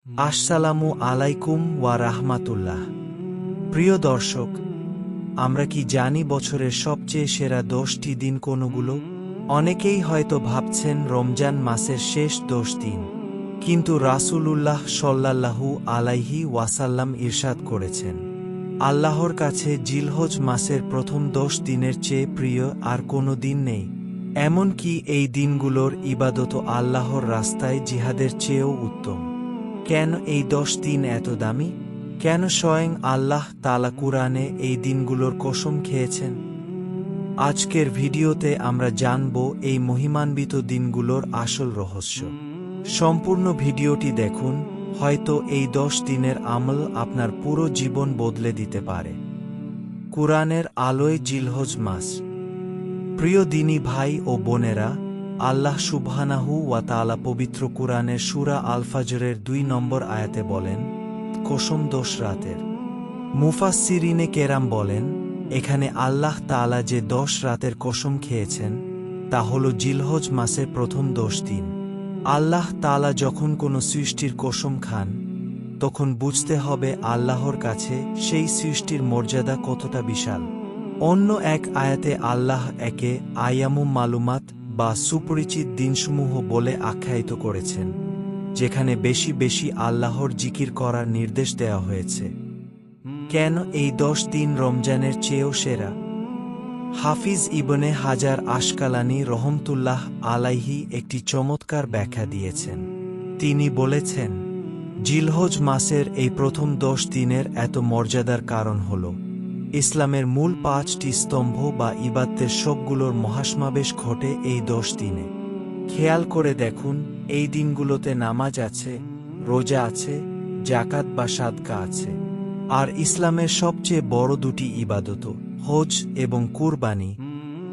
আসসালামু আলাইকুম ওয়া রাহমাতুল্লাহ। প্রিয় দর্শক, আমরা কি জানি বছরের সবচেয়ে সেরা 10টি দিন কোনগুলো? অনেকেই হয়তো ভাবছেন রমজান মাসের শেষ 10 দিন, কিন্তু রাসূলুল্লাহ সাল্লাল্লাহু আলাইহি ওয়াসাল্লাম ইরশাদ করেছেন, আল্লাহর কাছে জিলহজ মাসের প্রথম 10 দিনের চেয়ে প্রিয় আর কোনো দিন নেই। এমনকি এই দিনগুলোর ইবাদত আল্লাহর রাস্তায় জিহাদের চেয়েও উত্তম। কেন এই 10 দিন এত দামি? কেন স্বয়ং আল্লাহ তাআলা কুরআনে এই দিনগুলোর কসম খেয়েছেন? আজকের ভিডিওতে আমরা জানব এই মহিমান্বিত দিনগুলোর আসল রহস্য। সম্পূর্ণ ভিডিওটি দেখুন, হয়তো এই 10 দিনের আমল আপনার পুরো জীবন বদলে দিতে পারে। কুরআনের আলোয় জিলহজ মাস। প্রিয় দিনী ভাই ও বোনেরা, আল্লাহ সুবহানাহু ওয়া তাআলা পবিত্র কুরআনের সূরা আল ফাজরের 2 নম্বর আয়াতে বলেন, কসম 10 রাতের। মুফাসসিরিনে কেরাম বলেন, এখানে আল্লাহ তাআলা যে 10 রাতের কসম খেয়েছেন তা হল জিলহজ মাসের প্রথম 10 দিন। আল্লাহ তাআলা যখন কোনো সৃষ্টির কসম খান, তখন বুঝতে হবে আল্লাহর কাছে সেই সৃষ্টির মর্যাদা কতটা বিশাল। অন্য এক আয়াতে আল্লাহ একে আয়ামুম মালুমাত বা সুপরিচিত দিনসমূহ বলে আখ্যায়িত করেছেন, যেখানে বেশি বেশি আল্লাহর জিকির করার নির্দেশ দেওয়া হয়েছে। কেন এই 10 দিন রমজানের চেয়েও সেরা? হাফিজ ইবনে হাজার আশকালানী রহমতুল্লাহ আলাইহি একটি চমৎকার ব্যাখ্যা দিয়েছেন। তিনি বলেছেন, জিলহজ মাসের এই প্রথম 10 দিনের এত মর্যাদার কারণ হল, ইসলামের মূল 5টি স্তম্ভ বা ইবাদতের সবগুলোর মহাসমাবেশ ঘটে এই 10 দিনে। খেয়াল করে দেখুন, এই দিনগুলোতে নামাজ আছে, রোজা আছে, যাকাত বা সাদকা আছে। আর ইসলামের সবচেয়ে বড় 2টি ইবাদত, হজ এবং কুরবানি,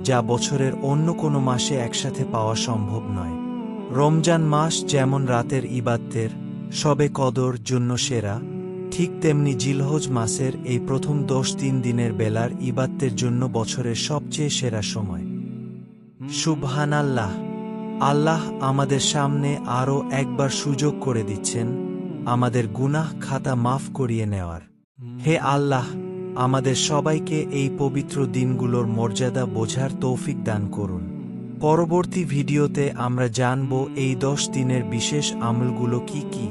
যা বছরের অন্য কোনো মাসে একসাথে পাওয়া সম্ভব নয়। রমজান মাস যেমন রাতের ইবাদতের শবে কদর জন্য সেরা, ঠিক তেমনি জিলহজ মাসের এই প্রথম 10 দিনের বেলার ইবাদতের জন্য বছরের সবচেয়ে সেরা সময়। সুবহানাল্লাহ! আল্লাহ আমাদের সামনে আরও একবার সুযোগ করে দিচ্ছেন আমাদের গুনাহ খাতা মাফ করিয়ে নেওয়ার। হে আল্লাহ, আমাদের সবাইকে এই পবিত্র দিনগুলোর মর্যাদা বোঝার তৌফিক দান করুন। পরবর্তী ভিডিওতে আমরা জানব এই 10 দিনের বিশেষ আমলগুলো কি কি।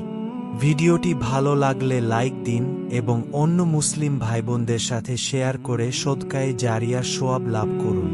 ভিডিওটি ভালো লাগলে লাইক দিন এবং অন্য মুসলিম ভাইবোনদের সাথে শেয়ার করে সদকায়ে জারিয়ার সওয়াব লাভ করুন।